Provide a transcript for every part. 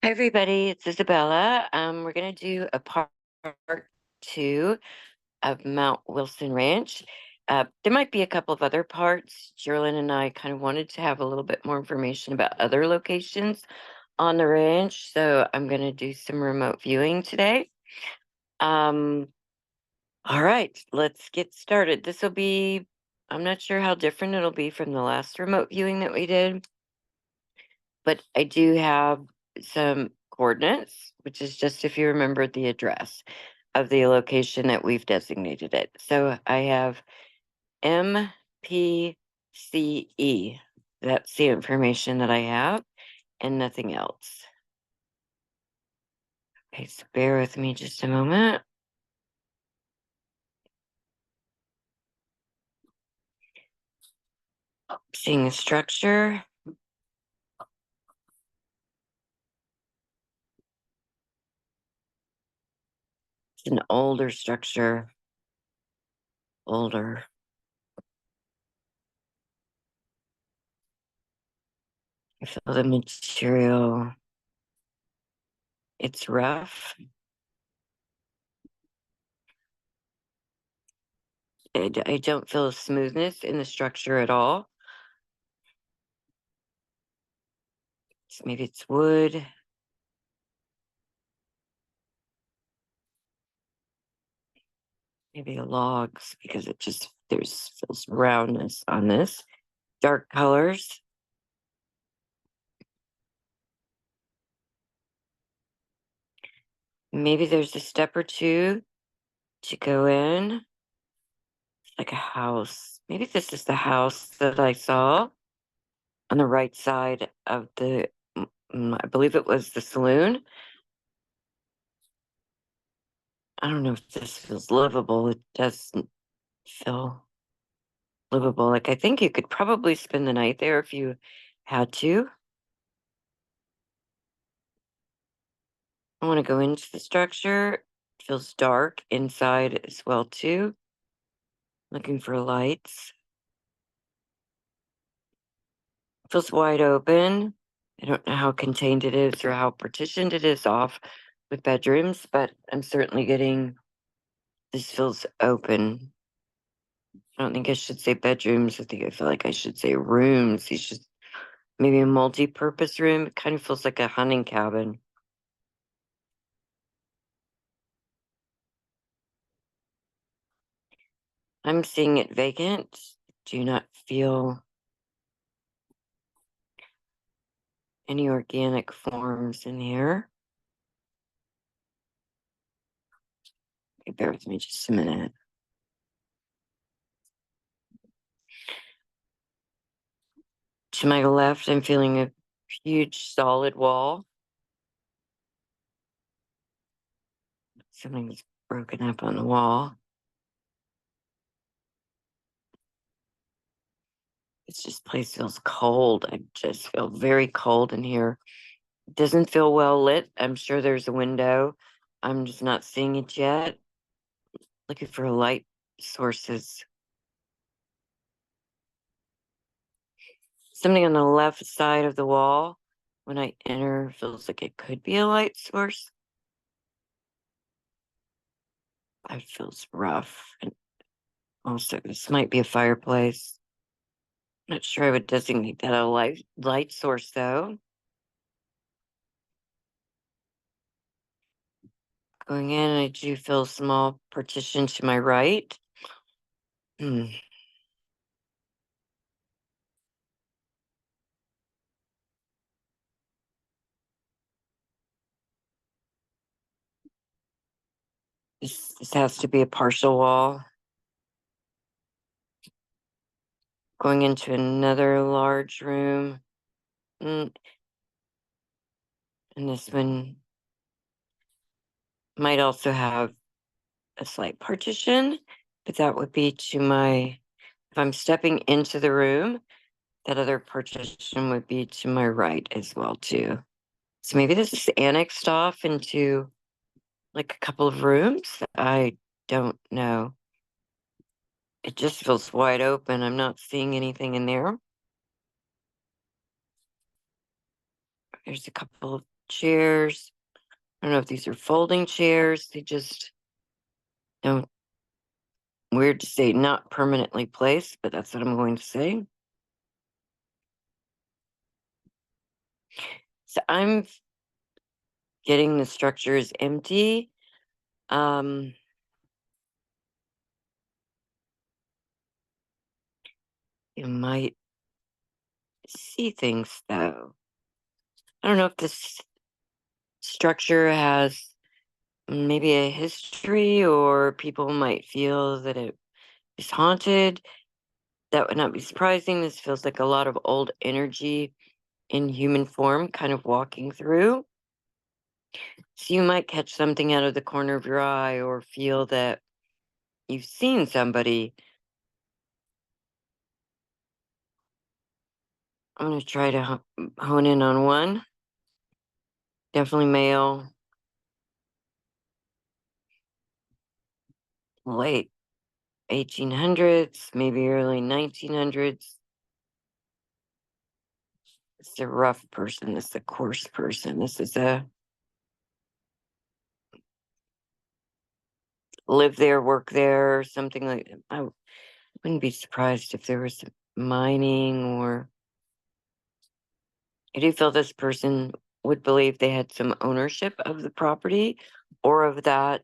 Hi, everybody. It's Isabella. We're going to do a part 2 of Mount Wilson Ranch. There might be a couple of other parts. Geraldine and I kind of wanted to have a little bit more information about other locations on the ranch. So I'm going to do some remote viewing today. Um, all right, let's get started. This will be, I'm not sure how different it'll be from the last remote viewing that we did, but I do have some coordinates, which is just if you remember the address of the location that we've designated it. So I have MPCE. That's the information that I have and nothing else. Okay, so bear with me just a moment. Seeing the structure. It's an older structure. Older. I feel the material. It's rough. I don't feel smoothness in the structure at all. Maybe it's wood. Maybe logs because it just feels roundness on this. Dark colors. Maybe there's a step or two to go in. It's like a house. Maybe this is the house that I saw on the right side of I believe it was the saloon. I don't know if this feels livable. It doesn't feel livable. Like, I think you could probably spend the night there if you had to. I want to go into the structure. It feels dark inside as well, too. Looking for lights. Feels wide open. I don't know how contained it is or how partitioned it is off with bedrooms, but I'm certainly getting this feels open. I don't think I should say bedrooms. I feel like I should say rooms. These should maybe a multi-purpose room. It kind of feels like a hunting cabin. I'm seeing it vacant. Do not feel any organic forms in here. Okay, bear with me just a minute. To my left, I'm feeling a huge solid wall. Something's broken up on the wall. This place feels cold. I just feel very cold in here. It doesn't feel well lit. I'm sure there's a window. I'm just not seeing it yet. Looking for light sources. Something on the left side of the wall when I enter feels like it could be a light source. It feels rough. And also, this might be a fireplace. Not sure I would designate that a light source, though. Going in, I do feel a small partition to my right. This has to be a partial wall. Going into another large room. And this one might also have a slight partition, but that would be if I'm stepping into the room, that other partition would be to my right as well, too. So maybe this is annexed off into like a couple of rooms. I don't know. It just feels wide open. I'm not seeing anything in there. There's a couple of chairs. I don't know if these are folding chairs. They just don't, weird to say, not permanently placed, but that's what I'm going to say. So I'm getting the structure is empty. Um, you might see things though. I don't know if this structure has maybe a history or people might feel that it is haunted. That would not be surprising. This feels like a lot of old energy in human form kind of walking through. So you might catch something out of the corner of your eye or feel that you've seen somebody. I'm going to try to hone in on one. Definitely male, late 1800s, maybe early 1900s. It's a rough person. This is a coarse person. This is a live there, work there, something like that. I wouldn't be surprised if there was mining or I do feel this person would believe they had some ownership of the property or of that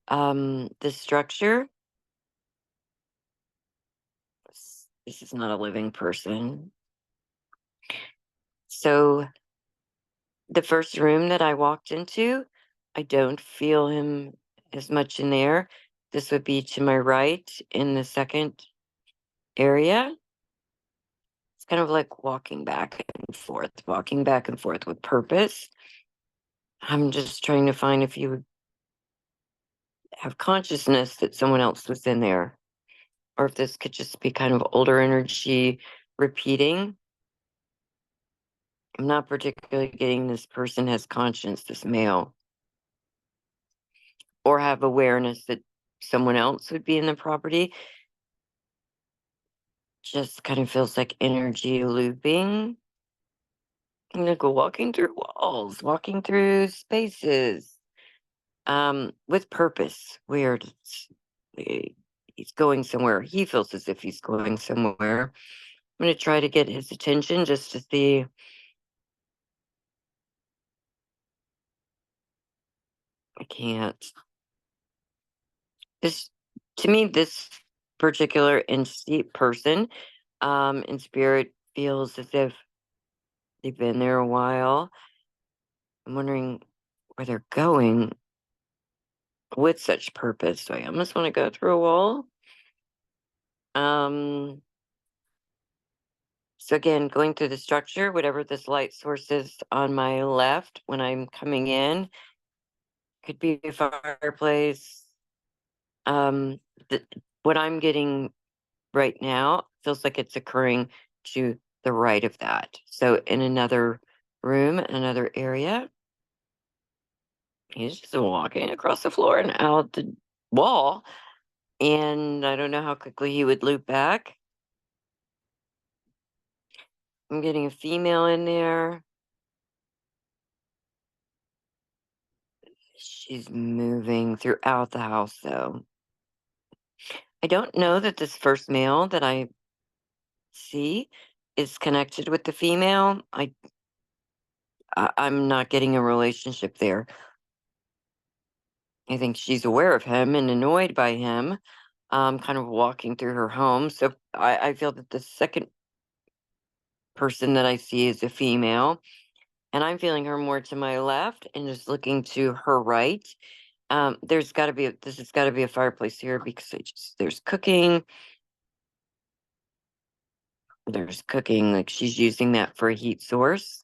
the structure. This is not a living person. So the first room that I walked into, I don't feel him as much in there. This would be to my right in the second area. It's kind of like walking back and forth with purpose. I'm just trying to find if you would have consciousness that someone else was in there, or if this could just be kind of older energy repeating. I'm not particularly getting this person has conscience, this male, or have awareness that someone else would be in the property. Just kind of feels like energy looping. I'm gonna go walking through walls, walking through spaces, with purpose. Weird. He's going somewhere. He feels as if he's going somewhere. I'm gonna try to get his attention just to see. I can't. This, to me, this particular entity person, in spirit feels as if they've been there a while. I'm wondering where they're going with such purpose. Do I almost want to go through a wall? Um, so again, going through the structure, whatever this light source is on my left when I'm coming in, could be a fireplace. Um, what I'm getting right now feels like it's occurring to the right of that. So in another room, another area, he's just walking across the floor and out the wall. And I don't know how quickly he would loop back. I'm getting a female in there. She's moving throughout the house, though. I don't know that this first male that I see is connected with the female. I'm not getting a relationship there. I think she's aware of him and annoyed by him, kind of walking through her home. So I feel that the second person that I see is a female, and I'm feeling her more to my left and just looking to her right. There's got to be this has got to be a fireplace here because there's cooking. There's cooking, like she's using that for a heat source.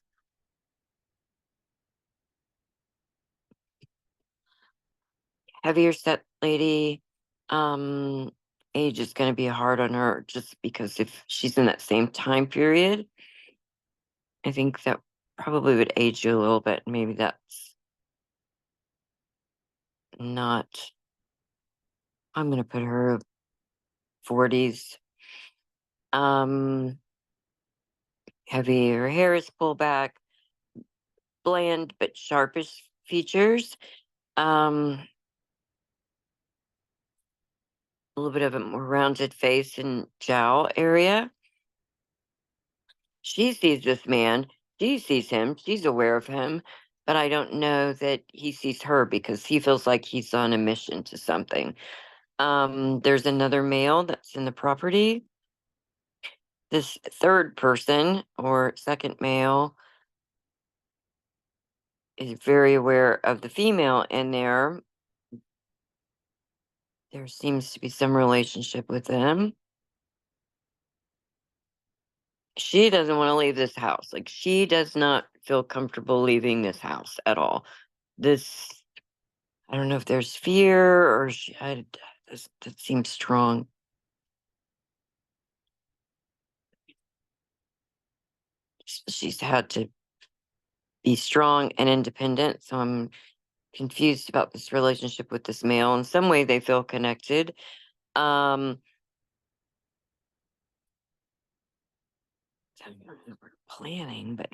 Heavier set lady. Um, age is going to be hard on her just because if she's in that same time period, I think that probably would age you a little bit. Maybe that's not. I'm going to put her 40s. Um, heavy. Her hair is pulled back. bland but sharpish features. A little bit of a more rounded face and jowl area. She sees this man. She sees him. She's aware of him. But I don't know that he sees her because he feels like he's on a mission to something. There's another male that's in the property. This third person or second male is very aware of the female in there. There seems to be some relationship with them. She doesn't want to leave this house. Like, she does not feel comfortable leaving this house at all. This, I don't know if there's fear or that seems strong. She's had to be strong and independent. So I'm confused about this relationship with this male. In some way, they feel connected. Um, I don't know if we're planning, but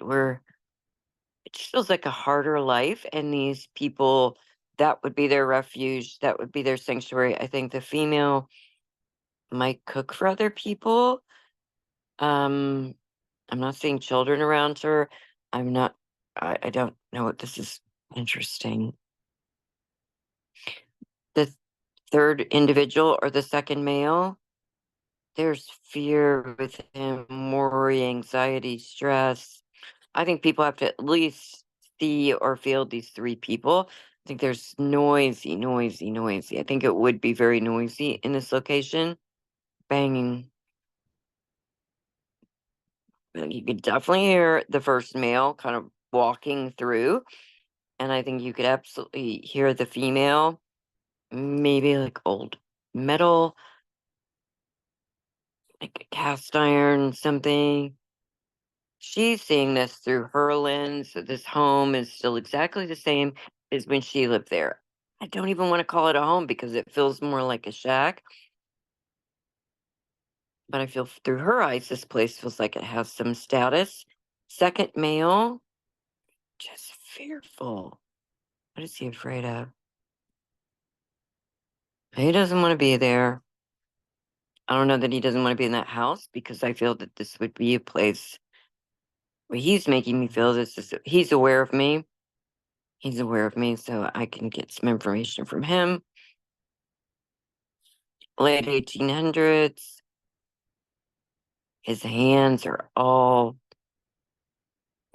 it just feels like a harder life. And these people, that would be their refuge, that would be their sanctuary. I think the female might cook for other people. Um, I'm not seeing children around her. I'm not, I don't know what this is interesting. The third individual or the second male, there's fear with him, worry, anxiety, stress. I think people have to at least see or feel these three people. I think there's noisy, noisy, noisy. I think it would be very noisy in this location. Banging. You could definitely hear the first male kind of walking through. And I think you could absolutely hear the female, maybe like old metal, like a cast iron, something. She's seeing this through her lens. That this home is still exactly the same as when she lived there. I don't even want to call it a home because it feels more like a shack. But I feel through her eyes, this place feels like it has some status. Second male, just fearful. What is he afraid of? He doesn't want to be there. I don't know that he doesn't want to be in that house because I feel that this would be a place where he's making me feel he's aware of me. He's aware of me, so I can get some information from him. Late 1800s. His hands are all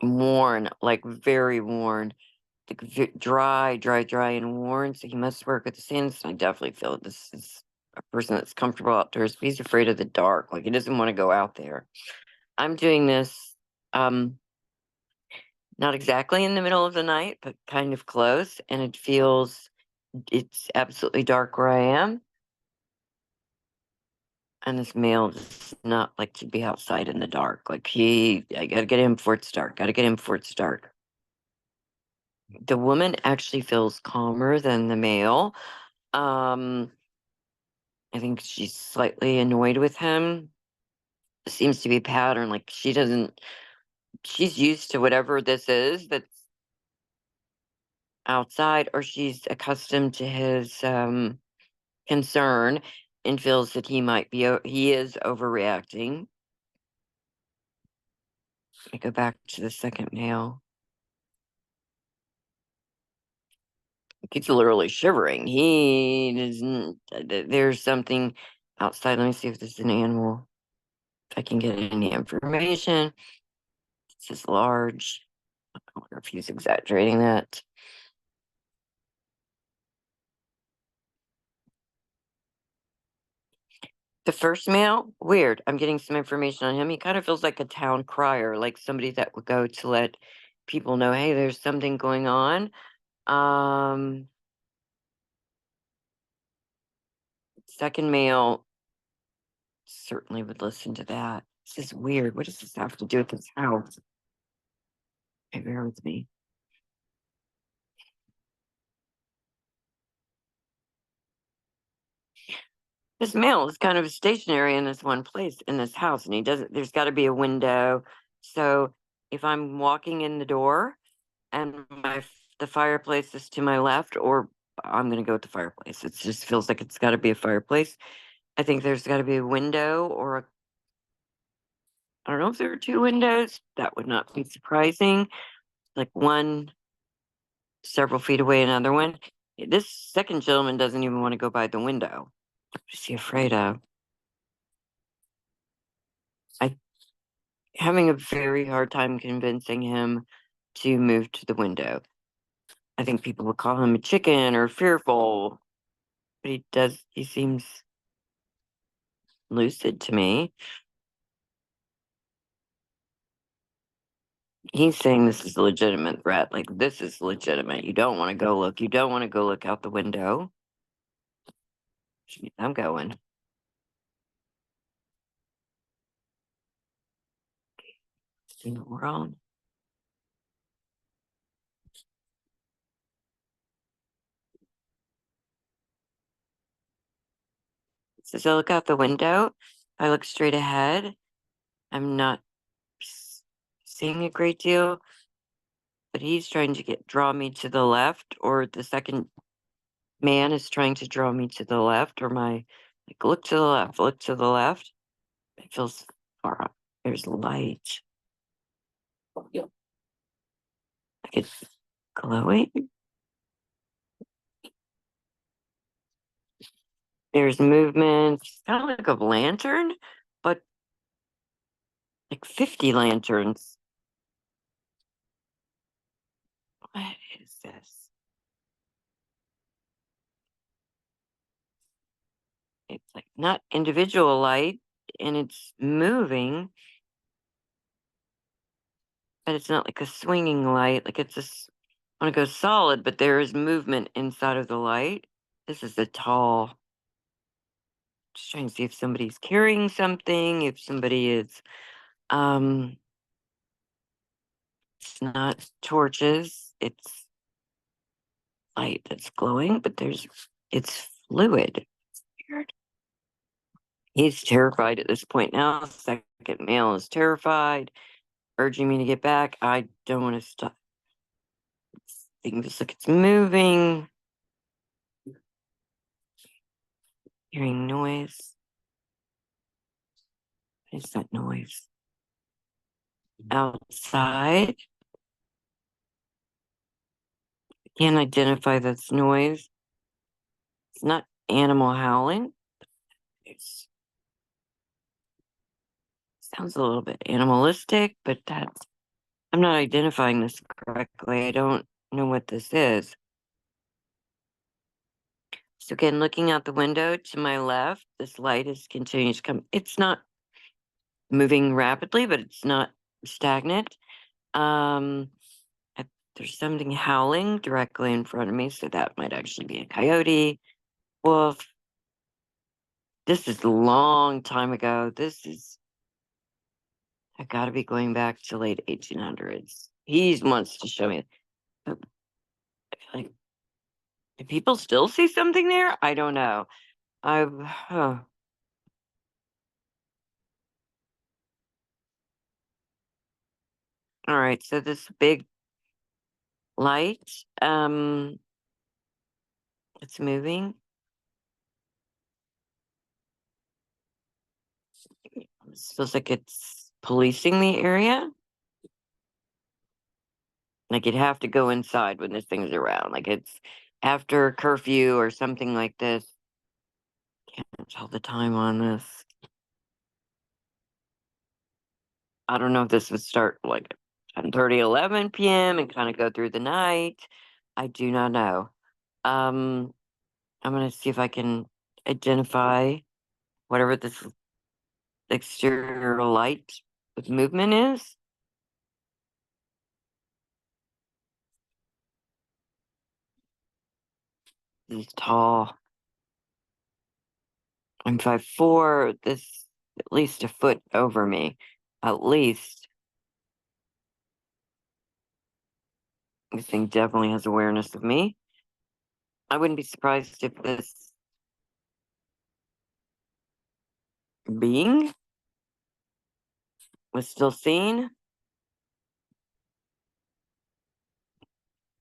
worn, like very worn, like dry, dry, dry, and worn. So he must work with his hands. I definitely feel this is a person that's comfortable outdoors, but he's afraid of the dark. Like he doesn't want to go out there. I'm doing this, not exactly in the middle of the night, but kind of close, and it's absolutely dark where I am. And this male does not like to be outside in the dark. Like I gotta get him before it's dark. Gotta get him before it's dark. The woman actually feels calmer than the male. Um, I think she's slightly annoyed with him. Seems to be a pattern. Like she's used to whatever this is that's outside, or she's accustomed to his concern and feels that he is overreacting. I go back to the second male. He's literally shivering. He doesn't. There's something outside. Let me see if this is an animal. If I can get any information. This is large. I wonder if he's exaggerating that. The first male, weird. I'm getting some information on him. He kind of feels like a town crier, like somebody that would go to let people know, hey, there's something going on. Um, Second male certainly would listen to that. This is weird. What does this have to do with his house? Hey, bear with me. This male is kind of stationary in this one place in this house, and he doesn't. There's got to be a window. So if I'm walking in the door, and the fireplace is to my left, or I'm gonna go with the fireplace. It just feels like it's got to be a fireplace. I think there's got to be a window, or I don't know if there are two windows. That would not be surprising. Like one several feet away, another one. This second gentleman doesn't even want to go by the window. What is he afraid of? I having a very hard time convincing him to move to the window. I think people would call him a chicken or fearful, but he seems lucid to me. He's saying this is a legitimate threat. Like, this is legitimate. You don't want to go look. You don't want to go look out the window. I'm going. In the world. Says I look out the window. I look straight ahead. I'm not seeing a great deal, but he's trying to draw me to the left, or the second man is trying to draw me to the left, or like, look to the left, look to the left. It feels far up. There's light. Like it's glowing. There's movement. It's kind of like a lantern, but like 50 lanterns. What is this? It's like not individual light, and it's moving, but it's not like a swinging light. Like it's just when it goes solid, but there is movement inside of the light. This is a tall. Just trying to see if somebody's carrying something, if somebody is um it's not torches, it's light that's glowing, but it's fluid. It's weird. He's terrified at this point now. Second male is terrified, urging me to get back. I don't want to stop. It looks like it's moving. Hearing noise. What is that noise? Outside. Can't identify this noise. It's not animal howling. It sounds a little bit animalistic, but I'm not identifying this correctly. I don't know what this is. So again, looking out the window to my left, this light is continuing to come. It's not moving rapidly, but it's not stagnant. Um, there's something howling directly in front of me, so that might actually be a coyote, wolf. This is a long time ago. I got to be going back to late 1800s. He wants to show me. But I feel like, do people still see something there? I don't know. All right. So this big light, it's moving. It feels like it's policing the area. Like you'd have to go inside when this thing's around. Like it's after curfew or something like this. Can't tell the time on this. I don't know if this would start like 10:30, 11 p.m. and kind of go through the night. I do not know. Um, I'm gonna see if I can identify whatever this exterior light with movement is. This is tall. I'm 5'4". This at least a foot over me. At least. This thing definitely has awareness of me. I wouldn't be surprised if this being was still seen.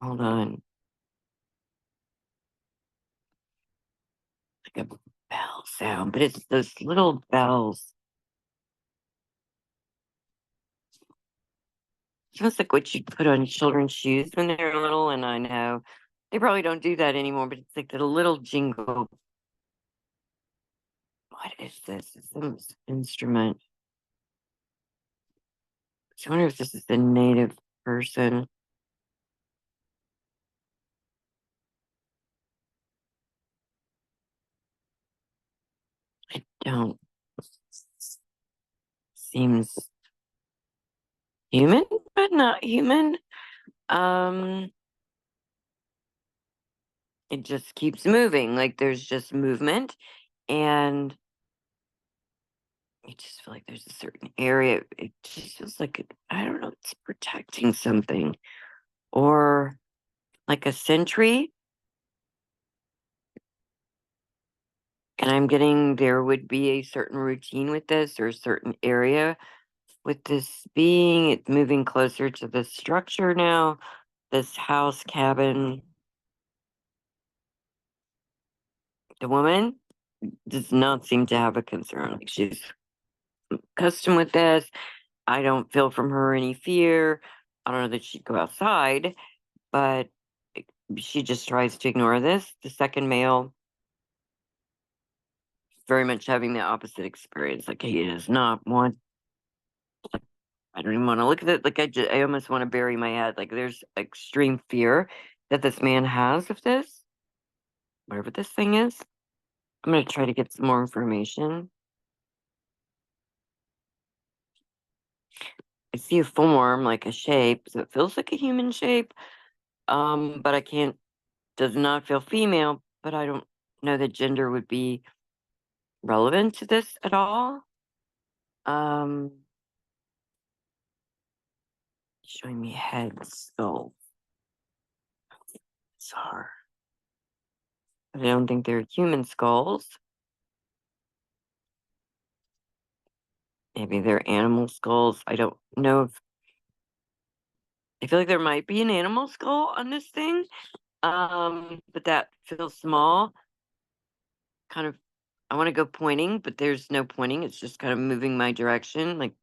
Hold on. Like a bell sound, but it's those little bells. Sounds like what you'd put on children's shoes when they're little, and I know they probably don't do that anymore, but it's like the little jingle. What is this? It's some instrument. I wonder if this is the native person. I don't. Seems human, but not human. Um, it just keeps moving. Like there's just movement, and I just feel like there's a certain area. It just feels like I don't know. It's protecting something, or like a sentry. And I'm getting there would be a certain routine with this, or a certain area with this being. It's moving closer to the structure now. This house cabin. The woman does not seem to have a concern. Like she's accustomed with this. I don't feel from her any fear. I don't know that she'd go outside, but she just tries to ignore this. The second male, very much having the opposite experience. Like he does not want. I don't even want to look at it. Like I almost want to bury my head. Like there's extreme fear that this man has of this, whatever this thing is. I'm gonna try to get some more information. I see a form, like a shape, so it feels like a human shape. But I can't. Does not feel female. But I don't know that gender would be relevant to this at all. Um, showing me head, skull. Bizarre. I don't think they're human skulls. Maybe they're animal skulls. I don't know if I feel like there might be an animal skull on this thing. But that feels small. Kind of I want to go pointing, but there's no pointing. It's just kind of moving my direction, like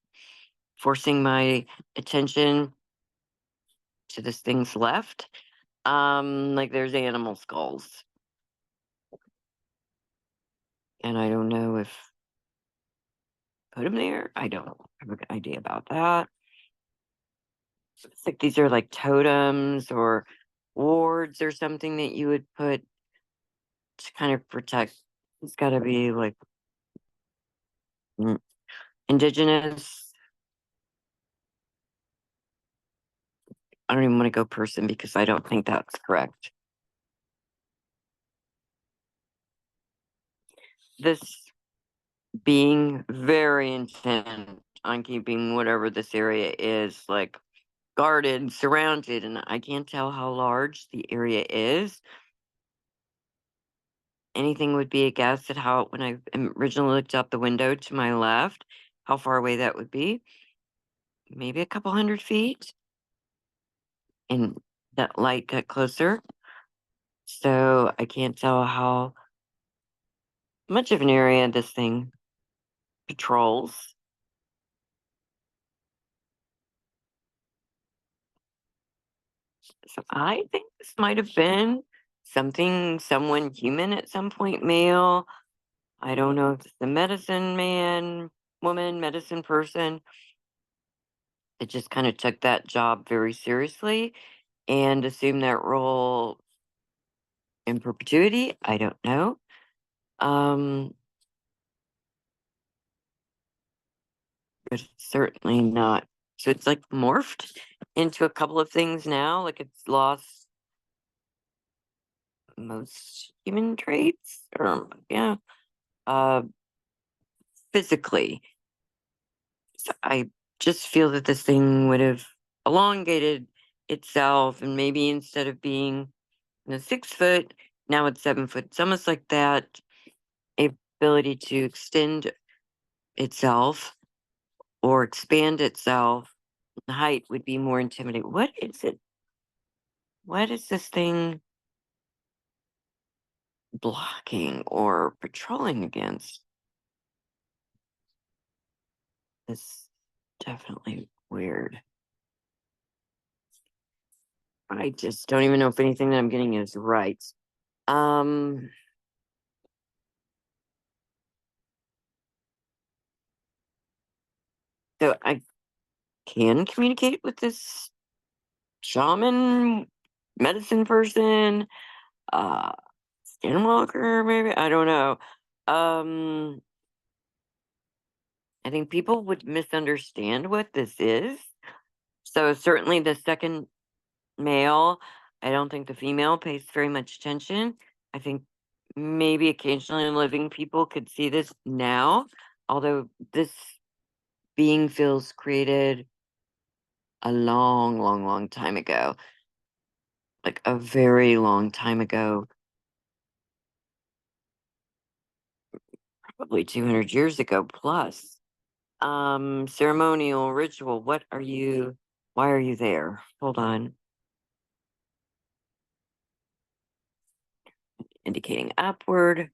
forcing my attention to this thing's left. Like there's animal skulls. And I don't know if put them there. I don't have an idea about that. It's like these are like totems or wards or something that you would put to kind of protect. It's got to be like mm, indigenous. I don't even want to go person because I don't think that's correct. This being very intent on keeping whatever this area is like guarded, surrounded, and I can't tell how large the area is. Anything would be a guess at how, when I originally looked out the window to my left, how far away that would be. Maybe a couple 100 feet. And that light got closer. So I can't tell how much of an area this thing patrols. So I think this might have been someone human at some point, male. I don't know if it's the medicine man, woman, medicine person that just kind of took that job very seriously and assumed that role in perpetuity. I don't know. Um, but it's certainly not. So it's like morphed into a couple of things now. Like it's lost most human traits. Or yeah. Uh, physically. So I just feel that this thing would have elongated itself, and maybe instead of being 6 foot, now it's 7 foot. It's almost like that ability to extend itself or expand itself. The height would be more intimidating. What is it? What is this thing blocking or patrolling against? It's definitely weird. I just don't even know if anything that I'm getting is right. Um, so I can communicate with this shaman, medicine person, uh, skinwalker, maybe. I don't know. Um, I think people would misunderstand what this is. So certainly the second male, I don't think the female pays very much attention. I think maybe occasionally living people could see this now, although this being feels created a long, long, long time ago, like a very long time ago, probably 200 years ago plus. Ceremonial ritual. Why are you there? Hold on. Indicating upward.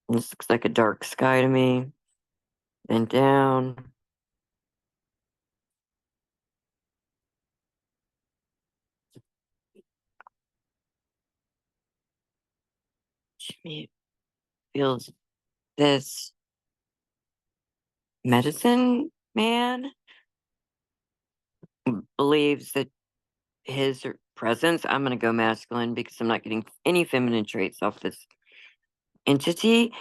This looks like a dark sky to me. Then down. To me, it feels this medicine man believes that his presence, I'm going to go masculine because I'm not getting any feminine traits off this entity,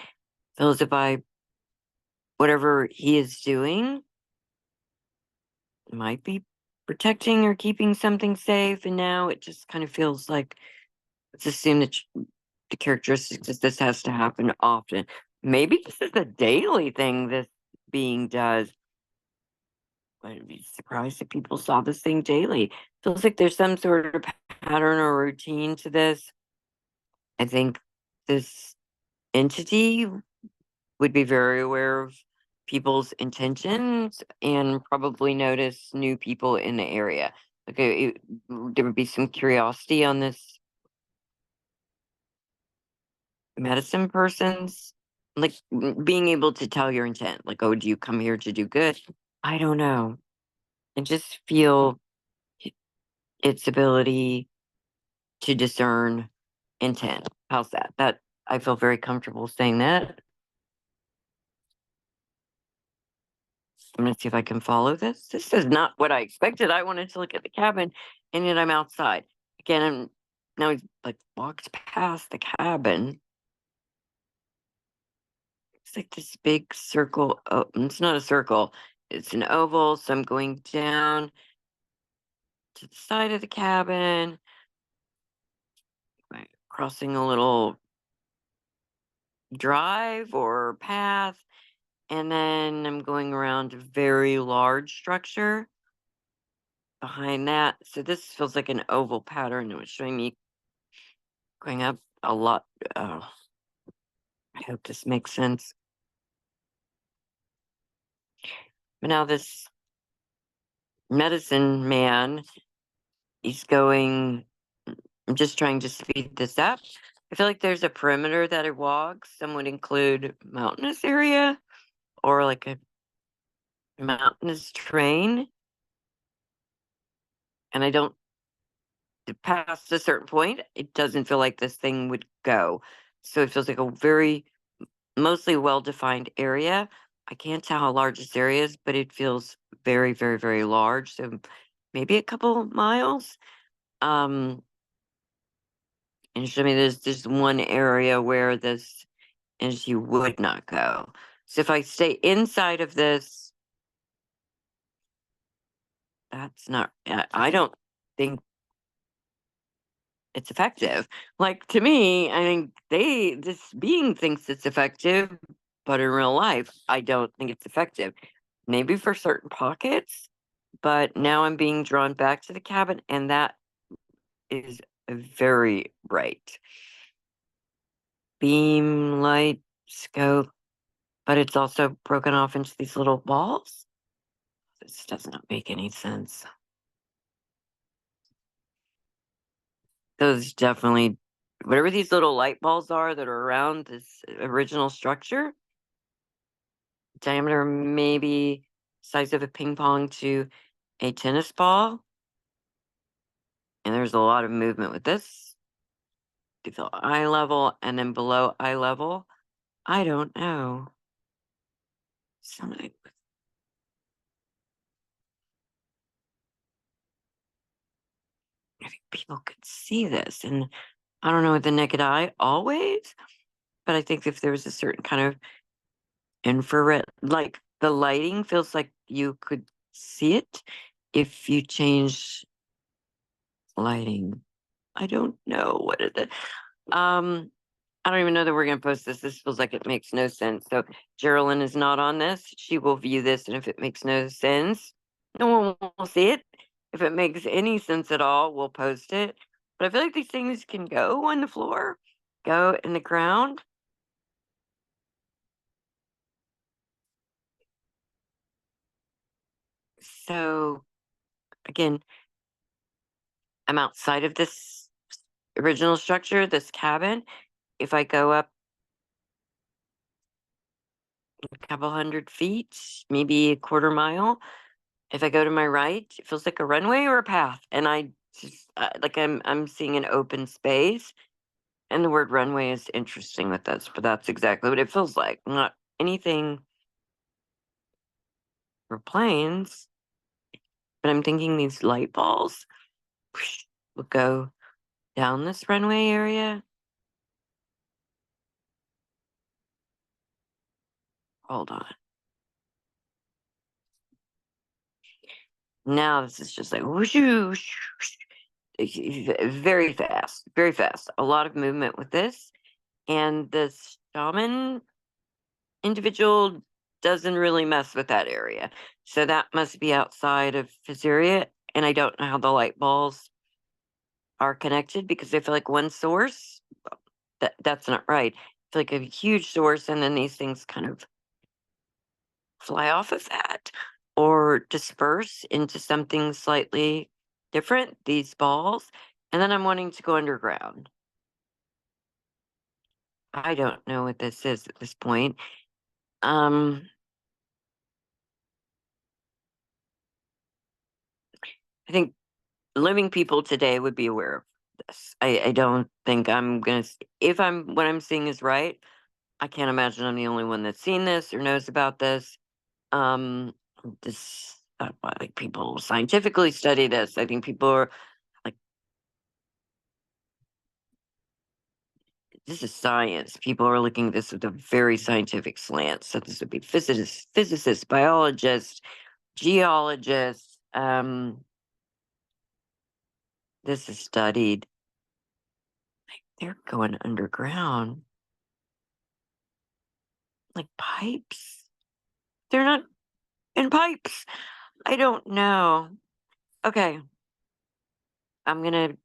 feels if I, whatever he is doing, might be protecting or keeping something safe. And now it just kind of feels like let's assume that the characteristics that this has to happen often. Maybe this is a daily thing this being does. I'd be surprised if people saw this thing daily. Feels like there's some sort of pattern or routine to this. I think this entity would be very aware of people's intentions and probably notice new people in the area. Okay, there would be some curiosity on this medicine person's, like being able to tell your intent. Like, oh, do you come here to do good? I don't know. I just feel its ability to discern intent. How's that? That I feel very comfortable saying that. I'm gonna see if I can follow this. This is not what I expected. I wanted to look at the cabin, and yet I'm outside again. Now he's like walked past the cabin. It's like this big circle. Oh, it's not a circle. It's an oval. So I'm going down to the side of the cabin, like, crossing a little drive or path, and then I'm going around a very large structure behind that. So this feels like an oval pattern. It was showing me going up a lot. Oh, I hope this makes sense. But now this medicine man, he's going. I'm just trying to speed this up. I feel like there's a perimeter that it walks. Some would include mountainous area or like a mountainous terrain. And I don't, past a certain point, it doesn't feel like this thing would go. So it feels like a very, mostly well defined area. I can't tell how large this area is, but it feels very, very, very large. So maybe a couple miles. Um, and show me there's one area where this energy would not go. So if I stay inside of this, that's not, I don't think it's effective. Like to me, I think this being thinks it's effective, but in real life, I don't think it's effective. Maybe for certain pockets, but now I'm being drawn back to the cabin, and that is very bright. Beam, light, scope, but it's also broken off into these little balls. This does not make any sense. Those definitely, whatever these little light balls are that are around this original structure, diameter maybe size of a ping pong to a tennis ball. And there's a lot of movement with this. Do you feel eye level and then below eye level? I don't know. Something. I think people could see this, and I don't know with the naked eye always, but I think if there was a certain kind of infrared, like the lighting feels like you could see it if you change lighting. I don't know what it is. Um, I don't even know that we're going to post this. This feels like it makes no sense. So Geraldine is not on this. She will view this, and if it makes no sense, no one will see it. If it makes any sense at all, we'll post it. But I feel like these things can go on the floor, go in the ground. So again, I'm outside of this original structure, this cabin. If I go up a couple 100 feet, maybe a quarter mile, if I go to my right, it feels like a runway or a path, and I just like I'm seeing an open space. And the word runway is interesting with this, but that's exactly what it feels like. Not anything for planes, but I'm thinking these light balls will go down this runway area. Hold on. Now this is just like whoosh, whoosh, whoosh. Very fast, very fast. A lot of movement with this. And this shaman individual doesn't really mess with that area. So that must be outside of his area. And I don't know how the light balls are connected because I feel like one source, that's not right. I feel like a huge source, and then these things kind of fly off of that or disperse into something slightly different, these balls. And then I'm wanting to go underground. I don't know what this is at this point. Um, I think living people today would be aware of this. I don't think I'm gonna. If I'm what I'm seeing is right, I can't imagine I'm the only one that's seen this or knows about this. Um, this I think people scientifically study this. I think people are like, this is science. People are looking at this with a very scientific slant. So this would be physicists, biologists, geologists. This is studied. They're going underground, like pipes. They're not in pipes. I don't know. Okay, I'm gonna.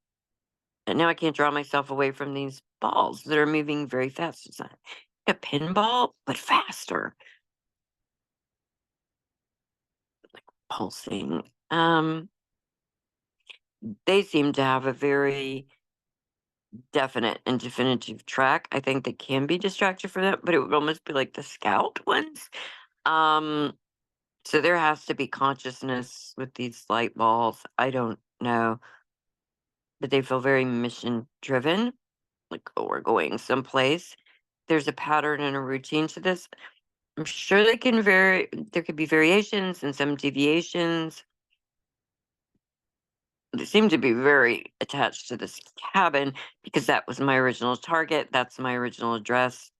Now I can't draw myself away from these balls that are moving very fast. It's not a pinball, but faster, pulsing. They seem to have a very definite and definitive track. I think they can be distracted from that, but it would almost be like the scout ones. Um, so there has to be consciousness with these light balls. I don't know, but they feel very mission driven, like, oh, we're going someplace. There's a pattern and a routine to this. I'm sure they can vary. There could be variations and some deviations. They seem to be very attached to this cabin because that was my original target. That's my original address.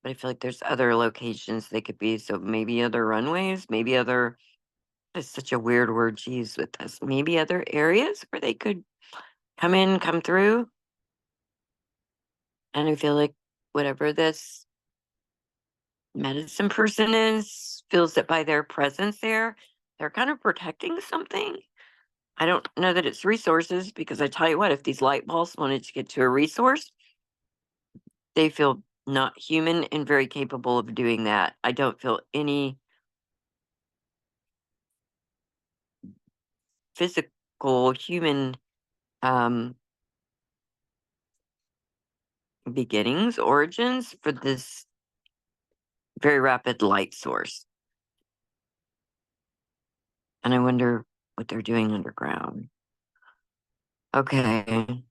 But I feel like there's other locations they could be. So maybe other runways, maybe other. It's such a weird word to use with this. Maybe other areas where they could come in, come through. And I feel like whatever this medicine person is feels that by their presence there, they're kind of protecting something. I don't know that it's resources because I tell you what, if these light bulbs wanted to get to a resource, they feel not human and very capable of doing that. I don't feel any physical human um, beginnings, origins for this very rapid light source. And I wonder what they're doing underground. Okay.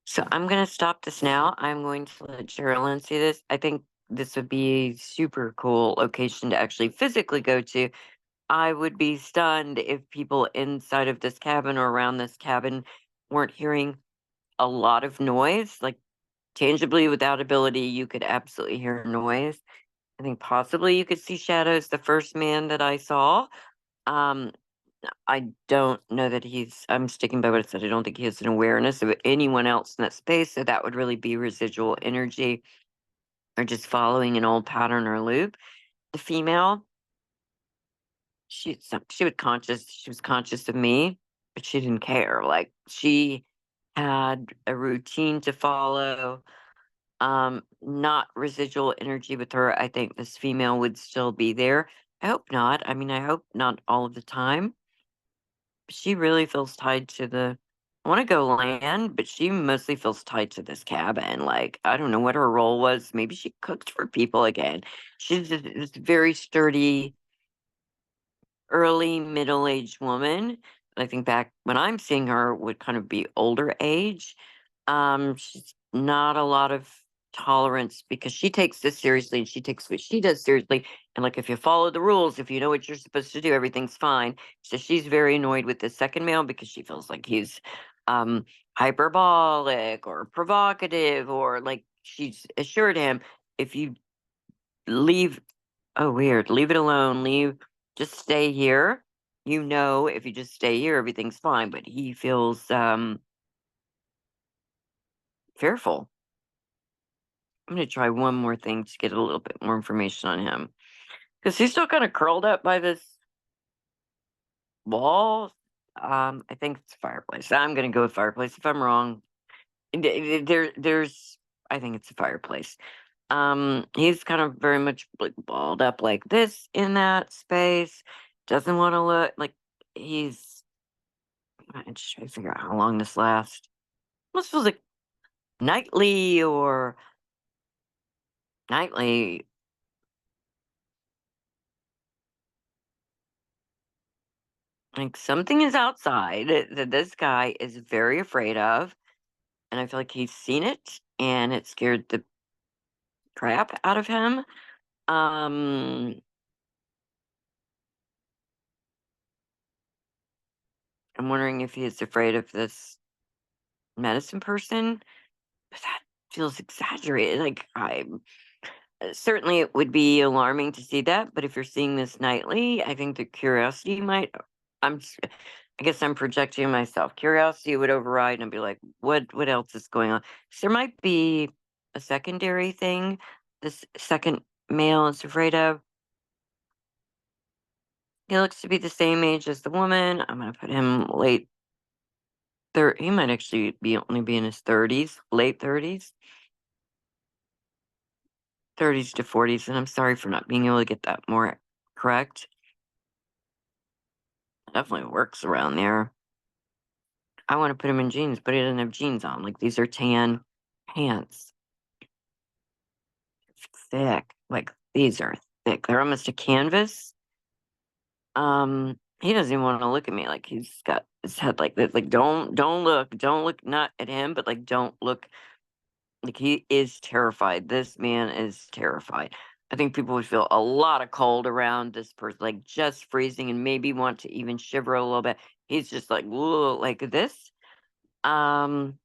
So I'm going to stop this now. I'm going to let Sherilyn see this. I think this would be a super cool location to actually physically go to. I would be stunned if people inside of this cabin or around this cabin weren't hearing a lot of noise. Like tangibly, without ability, you could absolutely hear noise. I think possibly you could see shadows. The first man that I saw, um, I don't know that I'm sticking by what I said. I don't think he has an awareness of anyone else in that space. So that would really be residual energy or just following an old pattern or loop. The female, she was conscious of me, but she didn't care. Like she had a routine to follow. Not residual energy with her. I think this female would still be there. I hope not. I mean, I hope not all of the time. She really feels tied to I want to go land, but she mostly feels tied to this cabin. Like, I don't know what her role was. Maybe she cooked for people again. She's this very sturdy, early middle-aged woman. I think back when I'm seeing her would kind of be older age. She's not a lot of tolerance because she takes this seriously and she takes what she does seriously. And like if you follow the rules, if you know what you're supposed to do, everything's fine. So she's very annoyed with the second male because she feels like he's hyperbolic or provocative, or like she's assured him, if you leave, oh, weird. Leave it alone. Just stay here. You know, if you just stay here, everything's fine. But he feels fearful. I'm going to try one more thing to get a little bit more information on him. Because he's still kind of curled up by this wall. I think it's a fireplace. I'm going to go with fireplace. If I'm wrong, there's, I think it's a fireplace. He's kind of very much like balled up like this in that space. Doesn't want to look like he's. I'm just trying to figure out how long this lasts. This feels like nightly or nightly. Like something is outside that this guy is very afraid of, and I feel like he's seen it, and it scared the crap out of him. Um, I'm wondering if he is afraid of this medicine person. But that feels exaggerated. Like I certainly it would be alarming to see that, but if you're seeing this nightly, I think the curiosity might. I'm. s- I guess I'm projecting myself. Curiosity would override and be like, what else is going on? So there might be a secondary thing. This second male is afraid of. He looks to be the same age as the woman. I'm gonna put him late. He might actually be only be in his 30s, late 30s. 30s to 40s, and I'm sorry for not being able to get that more correct. Definitely works around there. I want to put him in jeans, but he doesn't have jeans on. Like these are tan pants, thick. Like these are thick. They're almost a canvas. He doesn't even want to look at me. Like he's got his head like this. Like don't look not at him, but like don't look. Like he is terrified. This man is terrified. I think people would feel a lot of cold around this person, like just freezing, and maybe want to even shiver a little bit. He's just like, whoa, like this. Um,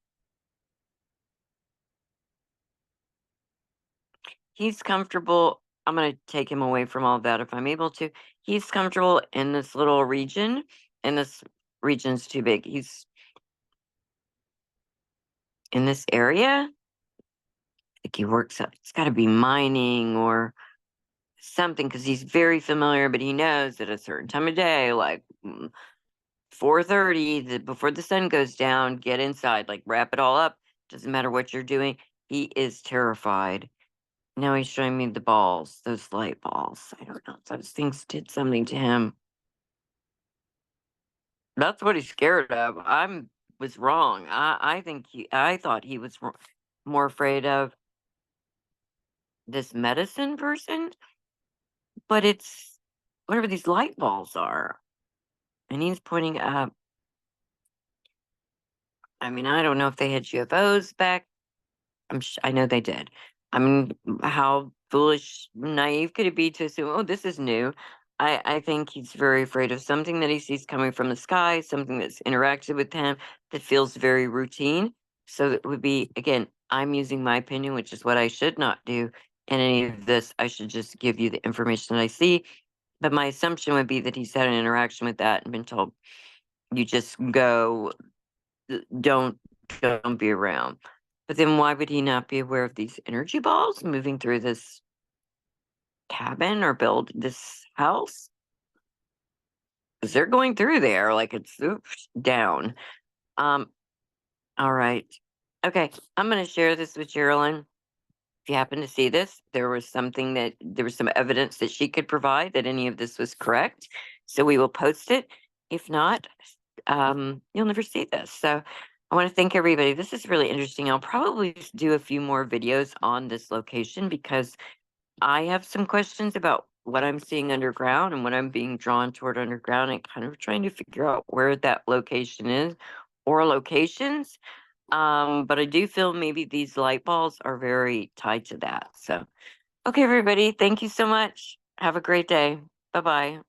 he's comfortable. I'm gonna take him away from all that if I'm able to. He's comfortable in this little region, and this region's too big. He's in this area. Like he works up. It's got to be mining or something because he's very familiar, but he knows at a certain time of day, like 4:30, before the sun goes down, get inside, like wrap it all up. Doesn't matter what you're doing. He is terrified. Now he's showing me the balls, those light balls. I don't know. Those things did something to him. That's what he's scared of. I'm. was wrong. I thought he was more afraid of this medicine person, but it's whatever these light balls are. And he's pointing up. I mean, I don't know if they had UFOs back. I know they did. I mean, how foolish, naive could it be to assume, oh, this is new? I think he's very afraid of something that he sees coming from the sky, something that's interacted with him that feels very routine. So it would be, again, I'm using my opinion, which is what I should not do in any of this. I should just give you the information that I see. But my assumption would be that he's had an interaction with that and been told, you just go, don't don't be around. But then why would he not be aware of these energy balls moving through this cabin or build this house? Because they're going through there like it's oops, down. Um, all right. Okay, I'm gonna share this with Geraldine. If you happen to see this, there was some evidence that she could provide that any of this was correct. So we will post it. If not, you'll never see this. So I want to thank everybody. This is really interesting. I'll probably do a few more videos on this location because I have some questions about what I'm seeing underground and what I'm being drawn toward underground and kind of trying to figure out where that location is or locations. But I do feel maybe these light balls are very tied to that. So, okay, everybody, thank you so much. Have a great day. Bye bye.